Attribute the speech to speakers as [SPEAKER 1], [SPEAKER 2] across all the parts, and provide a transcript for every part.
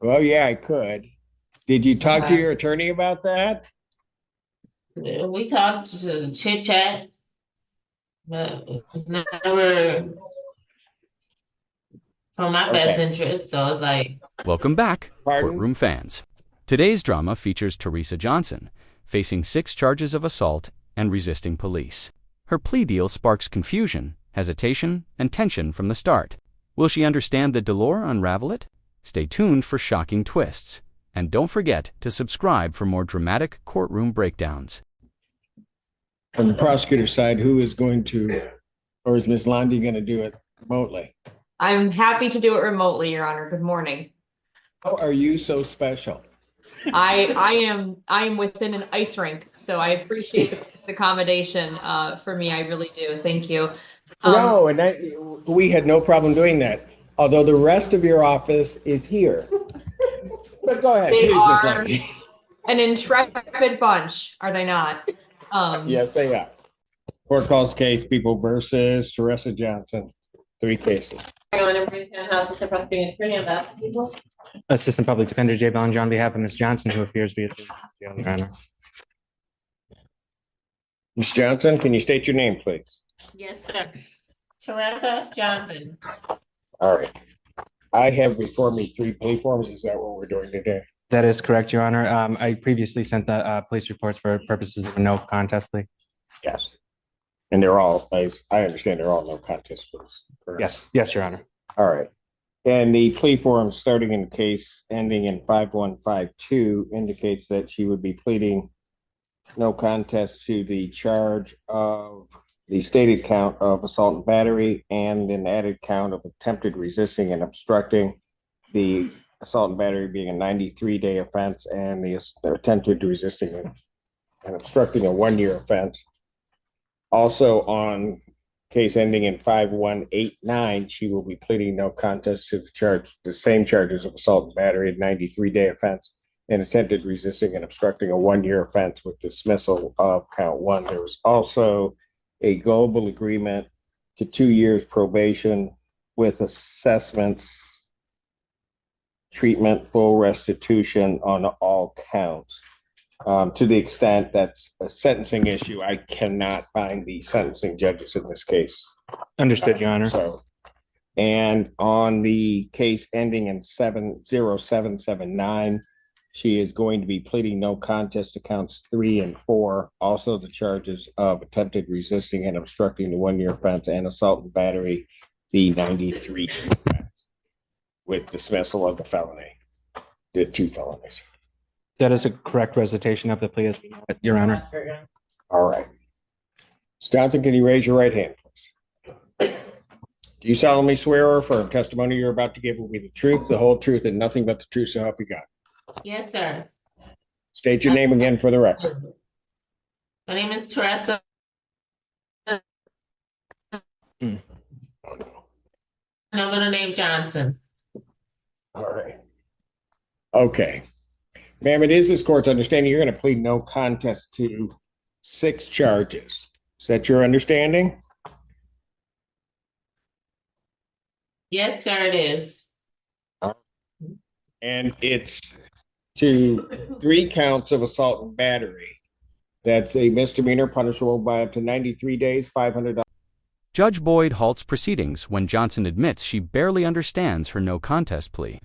[SPEAKER 1] Well, yeah, I could. Did you talk to
[SPEAKER 2] Okay.
[SPEAKER 1] your attorney about that?
[SPEAKER 2] We talked to chit chat, but it's never for my best
[SPEAKER 1] Okay.
[SPEAKER 2] interest. So it's like,
[SPEAKER 3] Welcome back,
[SPEAKER 1] Pardon?
[SPEAKER 3] courtroom fans. Today's drama features Teresa Johnson, facing 6 charges of assault and resisting police. Her plea deal sparks confusion, hesitation, and tension from the start. Will she understand the dolor unravel it? Stay tuned for shocking twists. And don't forget to subscribe for more dramatic courtroom breakdowns.
[SPEAKER 1] From the prosecutor's side, who is going to, or is Ms. Lundy going to do it remotely?
[SPEAKER 4] I'm happy to do it remotely, Your Honor. Good morning.
[SPEAKER 1] How are you so special?
[SPEAKER 4] I am within an ice rink, so I appreciate the accommodation for me. I really do. Thank you.
[SPEAKER 1] No, and we had no problem doing that. Although the rest of your office is here. But go ahead,
[SPEAKER 4] They
[SPEAKER 1] please, Ms.
[SPEAKER 4] are
[SPEAKER 1] Lundy.
[SPEAKER 4] an intrepid bunch, are they not?
[SPEAKER 1] Yes, they are. Court calls case People versus Teresa Johnson. 3 cases.
[SPEAKER 5] Assistant Public Defender Jay Bellinger on behalf of Ms. Johnson, who appears via Your Honor.
[SPEAKER 1] Ms. Johnson, can you state your name, please?
[SPEAKER 2] yes, sir. Teresa Johnson.
[SPEAKER 1] All right. I have before me 3 plea forms. Is that what we're doing today?
[SPEAKER 5] That is correct, Your Honor. I previously sent the police reports for purposes of a no contest plea.
[SPEAKER 1] Yes. And they're all, as I understand, they're all no contest pleas.
[SPEAKER 5] Yes, yes, Your Honor.
[SPEAKER 1] All right. And the plea form starting in the case ending in 5152 indicates that she would be pleading no contest to the charge of the stated count of assault and battery and an added count of attempted resisting and obstructing, the assault and battery being a 93-day offense and the attempted resisting and obstructing a 1-year offense. Also on case ending in 5189, she will be pleading no contest to the same charges of assault and battery, a 93-day offense, and attempted resisting and obstructing a 1-year offense with dismissal of count 1. There was also a global agreement to 2 years probation with assessments, treatment, full restitution on all counts. To the extent that's a sentencing issue, I cannot find the sentencing judges in this case.
[SPEAKER 5] Understood, Your Honor.
[SPEAKER 1] So, and on the case ending in 70779, she is going to be pleading no contest to counts 3 and 4. Also, the charges of attempted resisting and obstructing the 1-year offense and assault and battery, the 93 offense, with dismissal of the felony, the 2 felonies.
[SPEAKER 5] That is a correct recitation of the plea, Your Honor.
[SPEAKER 1] All right. Ms. Johnson, can you raise your right hand, please? Do you solemnly swear or affirm testimony you're about to give will be the truth, the whole truth, and nothing but the truth, so help you God?
[SPEAKER 2] Yes, sir.
[SPEAKER 1] State your name again for the record.
[SPEAKER 2] My name is Teresa.
[SPEAKER 1] Oh, no.
[SPEAKER 2] No middle name Johnson.
[SPEAKER 1] All right. Okay. Ma'am, it is this court's understanding you're going to plead no contest to 6 charges. Is that your understanding?
[SPEAKER 2] Yes, sir, it is.
[SPEAKER 1] And it's to 3 counts of assault and battery. That's a misdemeanor punishable by up to 93 days, $500.
[SPEAKER 3] Judge Boyd halts proceedings when Johnson admits she barely understands her no contest plea.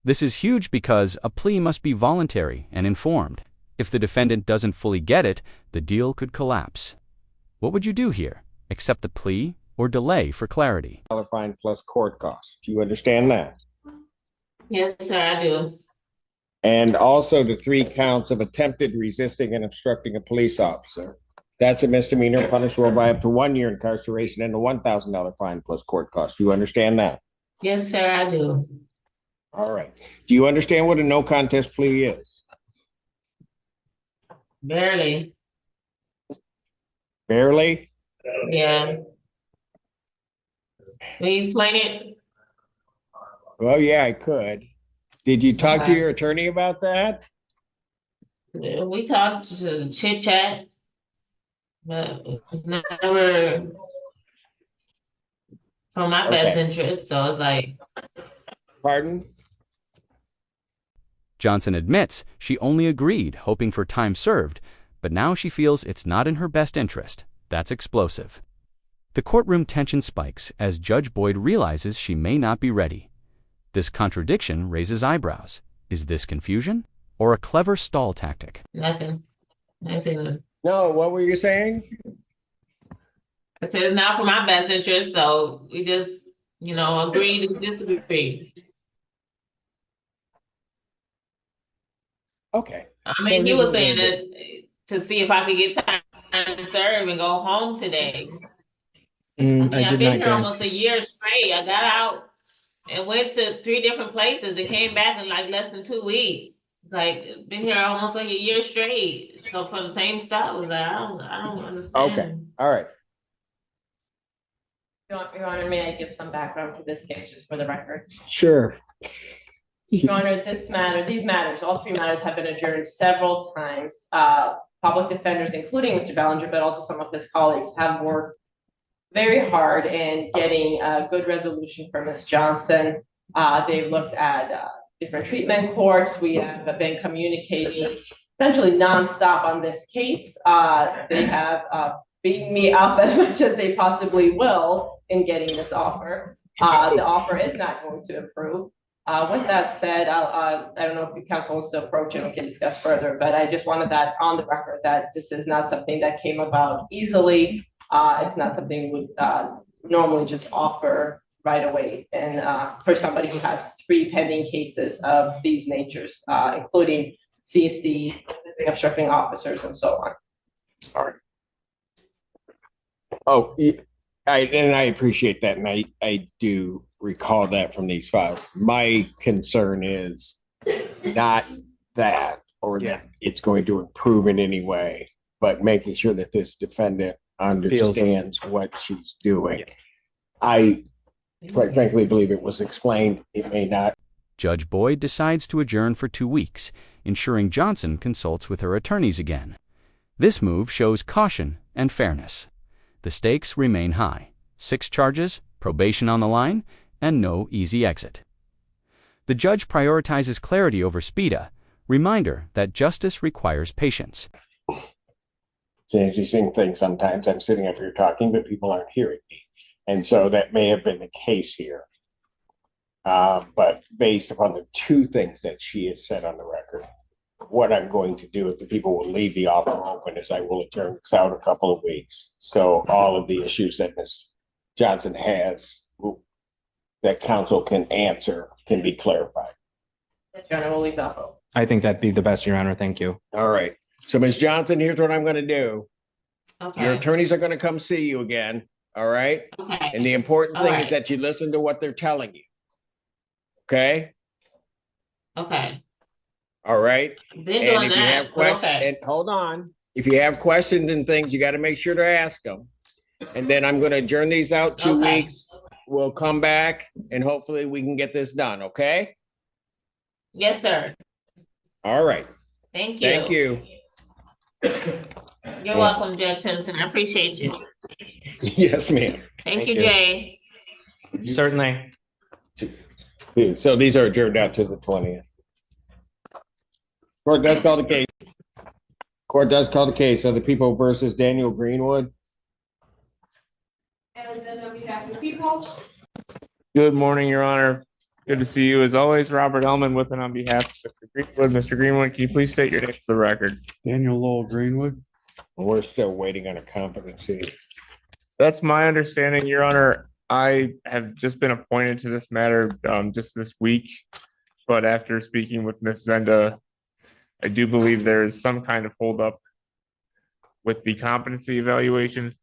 [SPEAKER 3] This is huge because a plea must be voluntary and informed. If the defendant doesn't fully get it, the deal could collapse. What would you do here? Accept the plea or delay for clarity?
[SPEAKER 1] Fine plus court costs. Do you understand that?
[SPEAKER 2] Yes, sir, I do.
[SPEAKER 1] And also the 3 counts of attempted resisting and obstructing a police officer. That's a misdemeanor punishable by up to 1 year incarceration and a $1,000 fine plus court costs. Do you understand that?
[SPEAKER 2] Yes, sir, I do.
[SPEAKER 1] All right. Do you understand what a no contest plea is?
[SPEAKER 2] Barely.
[SPEAKER 1] Barely?
[SPEAKER 2] Yeah. Will you explain it?
[SPEAKER 1] Well, yeah, I could. Did you talk to
[SPEAKER 2] Okay.
[SPEAKER 1] your attorney about that?
[SPEAKER 2] We talked to chit chat, but it's never for my best
[SPEAKER 1] Okay.
[SPEAKER 2] interest. So it's like,
[SPEAKER 1] Pardon?
[SPEAKER 3] Johnson admits she only agreed, hoping for time served, but now she feels it's not in her best interest. That's explosive. The courtroom tension spikes as Judge Boyd realizes she may not be ready. This contradiction raises eyebrows. Is this confusion or a clever stall tactic?
[SPEAKER 2] Nothing. I say nothing.
[SPEAKER 1] No, what were you saying?
[SPEAKER 2] I said it's not for my best interest, so we just, agree to disagree.
[SPEAKER 1] Okay.
[SPEAKER 2] I
[SPEAKER 1] So
[SPEAKER 2] mean, you
[SPEAKER 1] here's
[SPEAKER 2] were
[SPEAKER 1] what we're
[SPEAKER 2] saying
[SPEAKER 1] gonna
[SPEAKER 2] that to see if I could get time to serve and go home today. I
[SPEAKER 5] I
[SPEAKER 2] mean,
[SPEAKER 5] did
[SPEAKER 2] I've been
[SPEAKER 5] not
[SPEAKER 2] here almost a year straight. I got out and went to 3 different places and came back in like less than 2 weeks. Like, been here almost like a year straight. So for the same stuff, I was like, I don't understand.
[SPEAKER 1] Okay. All right.
[SPEAKER 6] Your Honor, may I give some background to this case just for the record?
[SPEAKER 1] Sure.
[SPEAKER 6] Your Honor, these matters, all 3 matters have been adjourned several times. Public defenders, including Mr. Ballinger, but also some of his colleagues, have worked very hard in getting a good resolution for Ms. Johnson. They've looked at different treatment courts. We have been communicating essentially nonstop on this case. They have beaten me up as much as they possibly will in getting this offer. The offer is not going to approve. With that said, I don't know if the counsel wants to approach and we can discuss further, but I just wanted that on the record that this is not something that came about easily. It's not something we would normally just offer right away. And for somebody who has 3 pending cases of these natures, including CSC, consisting of obstructing officers and so on.
[SPEAKER 1] Sorry. Oh, I appreciate that, and I do recall that from these files. My concern is not that, or that it's going to improve in any way, but making sure that this defendant understands what she's doing. I quite frankly believe it was explained. It may not.
[SPEAKER 3] Judge Boyd decides to adjourn for 2 weeks, ensuring Johnson consults with her attorneys again. This move shows caution and fairness. The stakes remain high: 6 charges, probation on the line, and no easy exit. The judge prioritizes clarity over speeda, reminder that justice requires patience.
[SPEAKER 1] It's an interesting thing. Sometimes I'm sitting up here talking, but people aren't hearing me. And so that may have been the case here. But based upon the 2 things that she has said on the record, what I'm going to do, if the people will leave the offer open, is I will adjourn this out a couple of weeks. So all of the issues that Ms. Johnson has that counsel can answer can be clarified.
[SPEAKER 6] Your Honor, we'll leave that vote.
[SPEAKER 5] I think that'd be the best, Your Honor. Thank you.
[SPEAKER 1] All right. So Ms. Johnson, here's what I'm going to do.
[SPEAKER 2] Okay.
[SPEAKER 1] Your attorneys are going to come see you again. All right.
[SPEAKER 2] Okay.
[SPEAKER 1] And the important
[SPEAKER 2] All
[SPEAKER 1] thing
[SPEAKER 2] right.
[SPEAKER 1] is that you listen to what they're telling you. Okay.
[SPEAKER 2] Okay.
[SPEAKER 1] All right.
[SPEAKER 2] Been
[SPEAKER 1] And
[SPEAKER 2] doing
[SPEAKER 1] if you have
[SPEAKER 2] that, but
[SPEAKER 1] questions,
[SPEAKER 2] okay.
[SPEAKER 1] and hold on, if you have questions and things, you got to make sure to ask them. And then I'm going to adjourn these out 2
[SPEAKER 2] Okay.
[SPEAKER 1] weeks. We'll come back and hopefully we can get this done. Okay.
[SPEAKER 2] Yes, sir.
[SPEAKER 1] All right.
[SPEAKER 2] Thank you.
[SPEAKER 1] Thank you.
[SPEAKER 2] You're welcome, Judge Simpson. I appreciate you.
[SPEAKER 1] Yes, ma'am.
[SPEAKER 2] Thank you,
[SPEAKER 5] you.
[SPEAKER 2] Jay.
[SPEAKER 5] Certainly.
[SPEAKER 1] So these are adjourned out to the 20th. Court does call the case. Court does call the case of the people versus Daniel Greenwood.
[SPEAKER 6] And then on behalf of the people.
[SPEAKER 7] Good morning, Your Honor. Good to see you. As always, Robert Ellman with and on behalf of Mr. Greenwood. Mr. Greenwood, can you please state your name for the record?
[SPEAKER 8] Daniel Lowell Greenwood.
[SPEAKER 1] We're still waiting on a competency.
[SPEAKER 7] That's my understanding, Your Honor. I have just been appointed to this matter just this week, but after speaking with Ms. Zenda, I do believe there is some kind of holdup with the competency evaluation.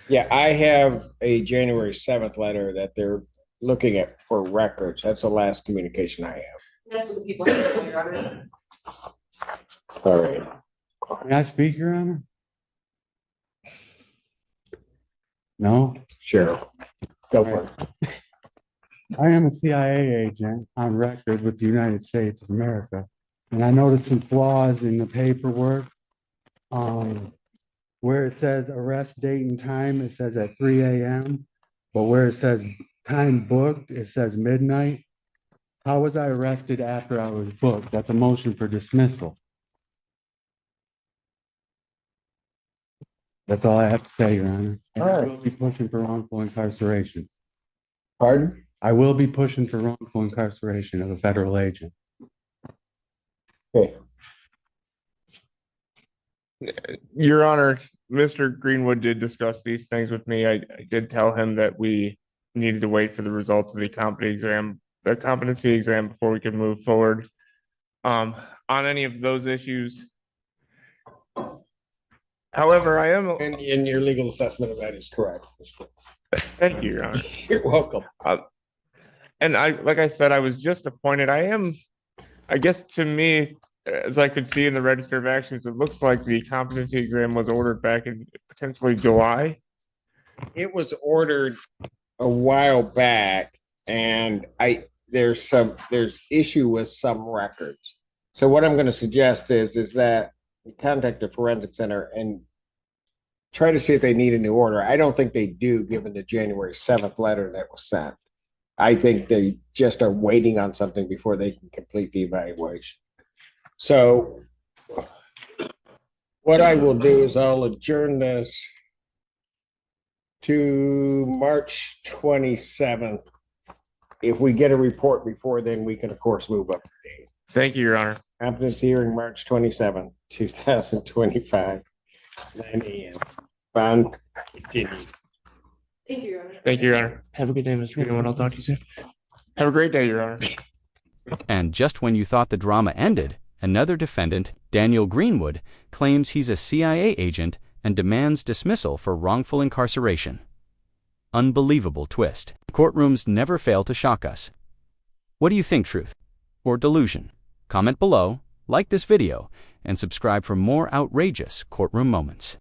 [SPEAKER 1] Yeah, I have a January 7th letter that they're looking at for records. That's the last communication I have.
[SPEAKER 6] That's what the people have, Your Honor.
[SPEAKER 1] All right.
[SPEAKER 8] May I speak, Your Honor? No?
[SPEAKER 1] Sure. Go for it.
[SPEAKER 8] I am a CIA agent on record with the United States of America, and I noticed some flaws in the paperwork. Where it says arrest date and time, it says at 3 a.m., but where it says time booked, it says midnight. How was I arrested after I was booked? That's a motion for dismissal. That's all I have to say, Your Honor. And I will be pushing for wrongful incarceration.
[SPEAKER 1] Pardon?
[SPEAKER 8] I will be pushing for wrongful incarceration of a federal agent.
[SPEAKER 1] Okay.
[SPEAKER 7] Your Honor, Mr. Greenwood did discuss these things with me. I did tell him that we needed to wait for the results of the competency exam before we could move forward. On any of those issues. However, I am.
[SPEAKER 1] And your legal assessment of that is correct.
[SPEAKER 7] Thank you, Your Honor.
[SPEAKER 1] You're welcome.
[SPEAKER 7] And like I said, I was just appointed. I guess to me, as I could see in the Register of Actions, it looks like the competency exam was ordered back in potentially July.
[SPEAKER 1] It was ordered a while back, and there's issue with some records. So what I'm going to suggest is that you contact the Forensic Center and try to see if they need a new order. I don't think they do, given the January 7th letter that was sent. I think they just are waiting on something before they can complete the evaluation. So what I will do is I'll adjourn this to March 27th. If we get a report before then, we can of course move up the date.
[SPEAKER 7] Thank you, Your Honor.
[SPEAKER 1] Competency hearing March 27th, 2025, 9 a.m. Bond continued.
[SPEAKER 6] Thank you, Your Honor.
[SPEAKER 7] Thank you, Your Honor. Have a good day, Mr. Greenwood. I'll talk to you soon. Have a great day, Your Honor.
[SPEAKER 3] And just when you thought the drama ended, another defendant, Daniel Greenwood, claims he's a CIA agent and demands dismissal for wrongful incarceration. Unbelievable twist. Courtrooms never fail to shock us. What do you think, truth or delusion? Comment below, like this video, and subscribe for more outrageous courtroom moments.